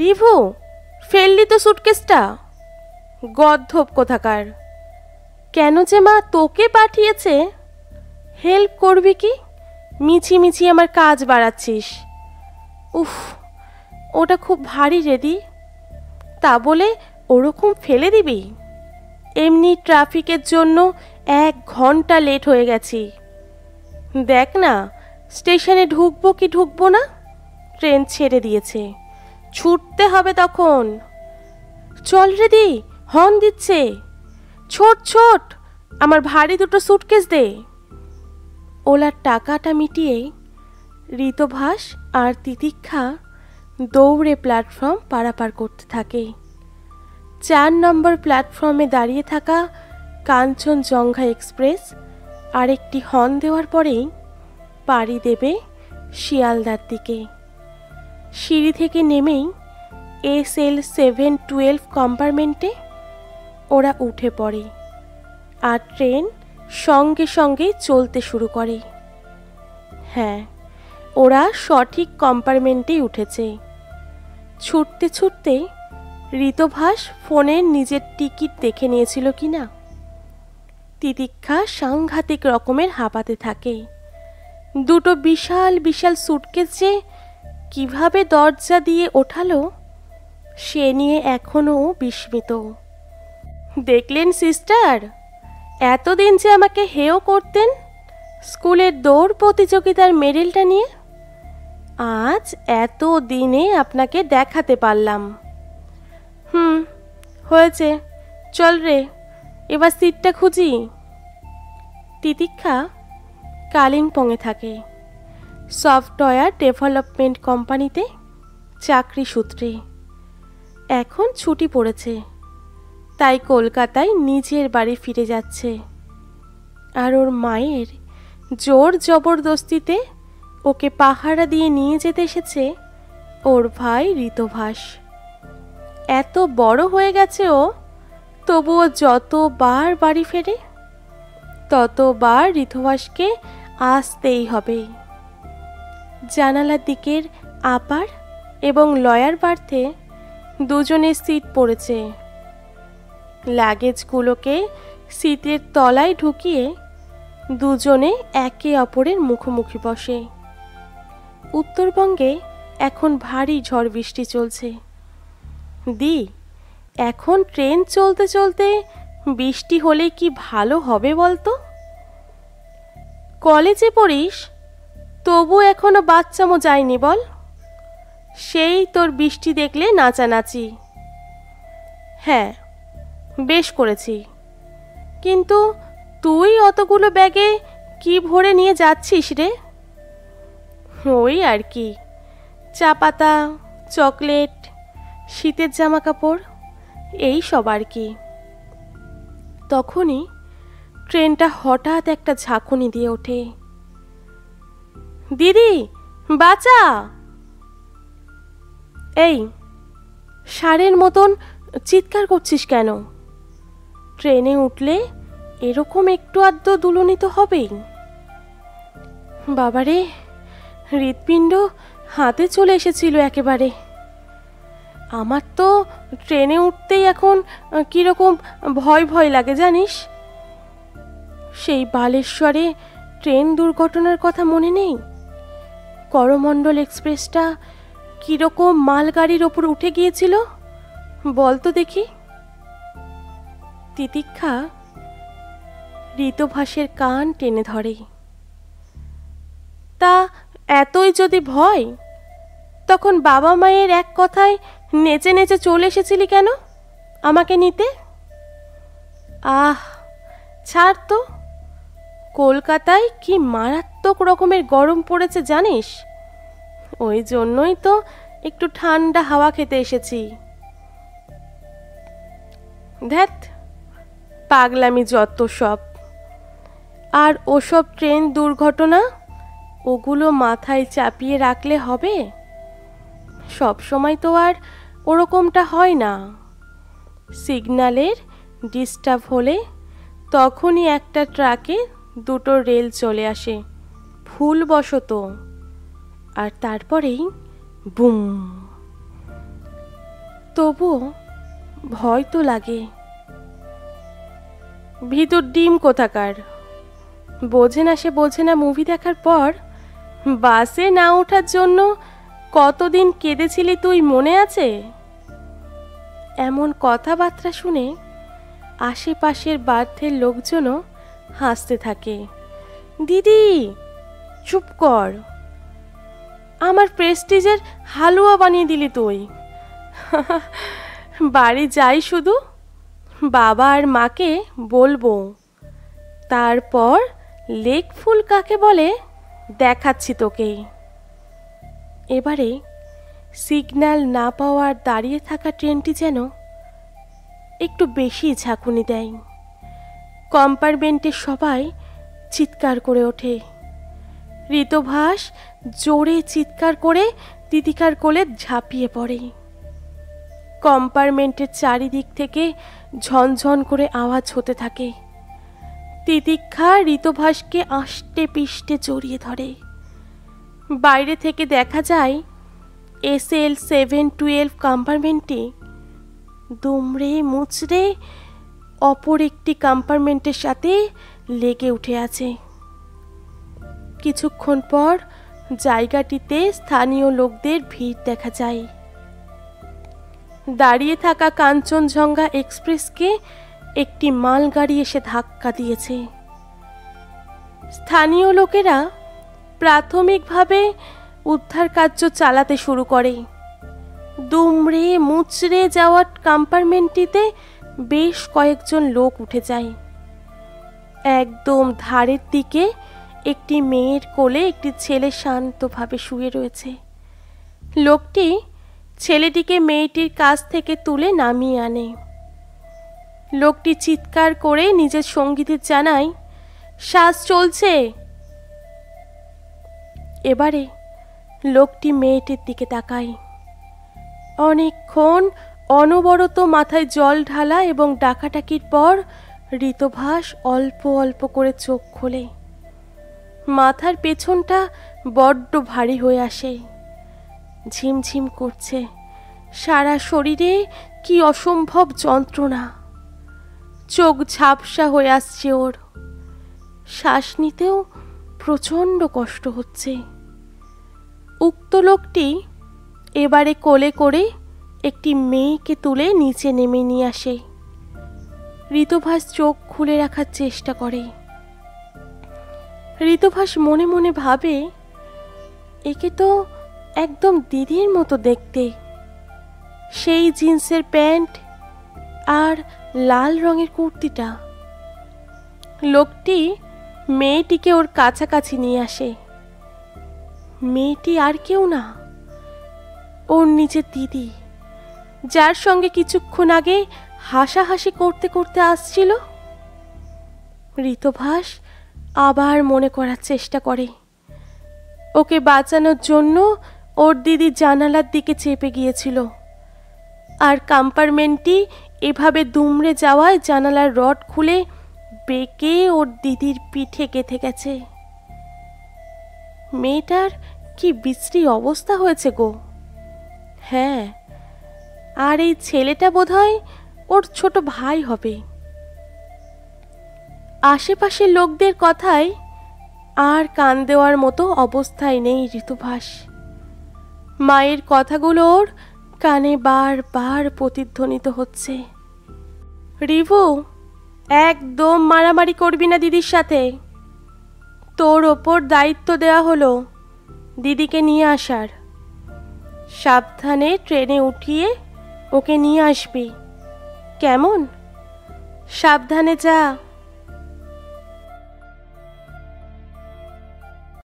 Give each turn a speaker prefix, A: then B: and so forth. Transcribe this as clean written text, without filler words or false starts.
A: Review, ফেললি তো সুটকেসটা? গর্ধব কোথাকার! কেন যে মা তোকে পাঠিয়েছে? হেল্প করবি কি? মিছি মিছি আমার কাজ বাড়াচ্ছিস। উফ, ওটা খুব ভারী রেডি। তা বলে ওরকম ফেলে দিবি? এমনি ট্রাফিকের জন্য 1 ঘন্টা লেট হয়ে গেছি। দেখ না, স্টেশনে ঢুকবো কি ঢুকবো না, ট্রেন ছেড়ে দিয়েছে। ছুটতে হবে তখন। চল রেডি, হর্ন দিচ্ছে। ছোট ছোট, আমার ভারী দুটো সুটকেস দে। ওলার টাকাটা মিটিয়ে ঋতভাস আর তিতিক্ষা দৌড়ে প্ল্যাটফর্ম পারাপার করতে থাকে। 4 নম্বর প্ল্যাটফর্মে দাঁড়িয়ে থাকা কাঞ্চনজঙ্ঘা এক্সপ্রেস আরেকটি হর্ন দেওয়ার পরেই পাড়ি দেবে শিয়ালদার দিকে। সিঁড়ি থেকে নেমেই SL 712 কম্পার্টমেন্টে ওরা উঠে পড়ে আর ট্রেন সঙ্গে সঙ্গে চলতে শুরু করে। হ্যাঁ, ওরা সঠিক কম্পার্টমেন্টেই উঠেছে। ছুটতে ছুটতে ঋতভাস ফোনে নিজের টিকিট দেখে নিয়েছিল কিনা। তিতিক্ষা সাংঘাতিক রকমের হাঁপাতে থাকে। দুটো বিশাল বিশাল সুটকেস যে কিভাবে দরজা দিয়ে ওঠালো সে নিয়ে এখনও বিস্মিত। দেখলেন সিস্টার, এতদিন যে আমাকে হেয় করতেন স্কুলের দৌড় প্রতিযোগিতার মেডেলটা নিয়ে, আজ এত দিনে আপনাকে দেখাতে পারলাম। হয়েছে, চল রে, এবার সিটটা খুঁজি। তিতিক্ষা কালিম্পংয়ে থাকে, সফটওয়্যার ডেভেলপমেন্ট কোম্পানিতে চাকরি সূত্রে। এখন ছুটি পড়েছে, তাই কলকাতায় নিজের বাড়ি ফিরে যাচ্ছে। আর ওর মায়ের জোর জবরদস্তিতে ওকে পাহারা দিয়ে নিয়ে যেতে এসেছে ওর ভাই ঋতভাস। এত বড় হয়ে গেছে ও, তবুও যতবার বাড়ি ফেরে ততবার ঋতভাসকে আসতেই হবে। জানালার দিকের আপার এবং লয়ার বার্থে দুজনের সিট পড়েছে। লাগেজগুলোকে সিটের তলায় ঢুকিয়ে দুজনে একে অপরের মুখোমুখি বসে। উত্তরবঙ্গে এখন ভারী ঝড় বৃষ্টি চলছে। এখন ট্রেন চলতে চলতে বৃষ্টি হলে কি ভালো হবে বলতো? কলেজে পড়িস, তবু এখনো বাচ্চামো যায়নি বল। সেই তোর বৃষ্টি দেখলে নাচানাচি। হ্যাঁ, বেশ করেছি, কিন্তু তুই অতগুলো ব্যাগে কি ভরে নিয়ে যাচ্ছিস রে? ওই আর কি, চা পাতা, চকলেট, শীতের জামা কাপড়, এই সব আর কি। তখনই ট্রেনটা হঠাৎ একটা ঝাঁকুনি দিয়ে ওঠে। দিদি, বাঁচা! এই, ষাঁড়ের মতন চিৎকার করছিস কেন? ট্রেনে উঠলে এরকম একটু আধটু দুলুনি তো হবেই। বাবারে, হৃৎপিণ্ড হাতে চলে এসেছিল একেবারে। আমার তো ট্রেনে উঠতেই এখন কিরকম ভয় ভয় লাগে জানিস। সেই বালেশ্বরে ট্রেন দুর্ঘটনার কথা মনে নেই? করমণ্ডল এক্সপ্রেসটা কিরকম মালগাড়ির ওপর উঠে গিয়েছিল বলতো দেখি। তিতিক্ষা ঋতভাসের কান টেনে ধরে। তা এতই যদি ভয়, তখন বাবা মায়ের এক কথায় নেচে নেচে চলে এসেছিলি কেন আমাকে নিতে? ছাড় তো, কলকাতায় কি মারাত্মক রকমের গরম পড়েছে জানিস? ওই জন্যই তো একটু ঠান্ডা হাওয়া খেতে এসেছি। ধ্যাৎ, পাগলামি যত সব। আর ওসব ট্রেন দুর্ঘটনা, ওগুলো মাথায় চাপিয়ে রাখলে হবে? সব সময় তো আর ওরকমটা হয় না। সিগন্যালের ডিস্টার্ব হলে তখনই একটা ট্রাকে দুটো রেল চলে আসে ভুলবশত, আর তারপরেই বুম। তবুও ভয় তো লাগে। ভিতর ডিম কোথাকার, বোঝে না সে বোঝে না মুভি দেখার পর বাসে না ওঠার জন্য কতদিন কেঁদেছিলি তুই, মনে আছে? এমন কথাবার্তা শুনে আশেপাশের বার্থের লোকজনও হাসতে থাকে। দিদি চুপ কর, আমার প্রেস্টিজের হালুয়া বানিয়ে দিলি তুই। বাড়ি যাই শুধু, বাবা আর মাকে বলবো, তারপর লেক ফুল কাকে বলে দেখাচ্ছি তোকে। এবারে সিগন্যাল না পাওয়ার দাঁড়িয়ে থাকা ট্রেনটি যেন একটু বেশি ঝাঁকুনি দেয়। কম্পার্টমেন্টে সবাই চিৎকার করে ওঠে। ঋতভাস জোরে চিৎকার করে তিতিকার কোলে ঝাঁপিয়ে পড়ে। কম্পার্টমেন্টের চারিদিক থেকে ঝনঝন করে আওয়াজ হতে থাকে। তিতিক্ষা ঋতভাসকে আষ্টে পিষ্টে জড়িয়ে ধরে। বাইরে থেকে দেখা যায় SL 712 কম্পার্টমেন্টটি দুমড়ে মুচড়ে অপর একটি কম্পার্টমেন্টের সাথে লেগে উঠে আছে। কিছুক্ষণ পর জায়গাটিতে স্থানীয় লোকদের ভিড় দেখা যায়। দাঁড়িয়ে থাকা কাঞ্চনজঙ্ঘা এক্সপ্রেসকে একটি মালগাড়ি এসে ধাক্কা দিয়েছে। স্থানীয় লোকেরা প্রাথমিকভাবে উদ্ধার কার্য চালাতে শুরু করে। দুমড়ে মুচড়ে যাওয়া কম্পার্টমেন্টটিতে বেশ কয়েকজন লোক উঠে যায়। একদম ধারের দিকে একটি মেয়ের কোলে একটি ছেলে শান্তভাবে শুয়ে রয়েছে। লোকটি ছেলেটিকে মেয়েটির কাছ থেকে তুলে নামিয়ে আনে। লোকটি চিৎকার করে নিজের সঙ্গীদের জানায়, শ্বাস চলছে। এবারে লোকটি মেয়েটির দিকে তাকায়। অনেকক্ষণ অনবরত মাথায় জল ঢালা এবং ডাকাডাকির পর ঋতভাস অল্প অল্প করে চোখ খোলে। মাথার পেছনটা বড্ড ভারী হয়ে আসে, ঝিমঝিম করছে। সারা শরীরে কি অসম্ভব যন্ত্রণা। চোখ ঝাপসা হয়ে আসছে ওর। শ্বাস নিতেও প্রচণ্ড কষ্ট হচ্ছে। উক্ত লোকটি এবারে কোলে করে একটি মেয়েকে তুলে নিচে নেমে নিয়ে আসে। ঋতভাস চোখ খুলে রাখার চেষ্টা করে। ঋতভাস মনে মনে ভাবে, একে তো একদম দিদির মতো দেখতে। সেই জিন্সের প্যান্ট আর লাল রঙের কুর্তিটা। লোকটি মেয়েটিকে ওর কাছাকাছি নিয়ে আসে। মেয়েটি আর কেউ না, ওর নিজের দিদি, যার সঙ্গে কিছুক্ষণ আগে হাসাহাসি করতে করতে আসছিল। ঋতভাস আবার মনে করার চেষ্টা করে। ওকে বাঁচানোর জন্য ওর দিদি জানালার দিকে চেপে গিয়েছিল, আর কম্পার্টমেন্টটি এভাবে দুমড়ে যাওয়ায় জানালার রড খুলে বেঁকে ওর দিদির পিঠে গেঁথে গেছে। মেয়েটার কি বিশ্রী অবস্থা হয়েছে গো। হ্যাঁ, আর এই ছেলেটা বোধহয় ওর ছোট ভাই হবে। আশেপাশের লোকদের কথায় আর কান দেওয়ার মতো অবস্থায় নেই ঋতুভাস। মায়ের কথাগুলো ওর কানে বারবার প্রতিধ্বনিত হচ্ছে। রিভু, একদম মারামারি করবি না দিদির সাথে। তোর ওপর দায়িত্ব দেওয়া হলো দিদিকে নিয়ে আসার। সাবধানে ট্রেনে উঠিয়ে ওকে নিয়ে আসবি, কেমন? সাবধানে যা।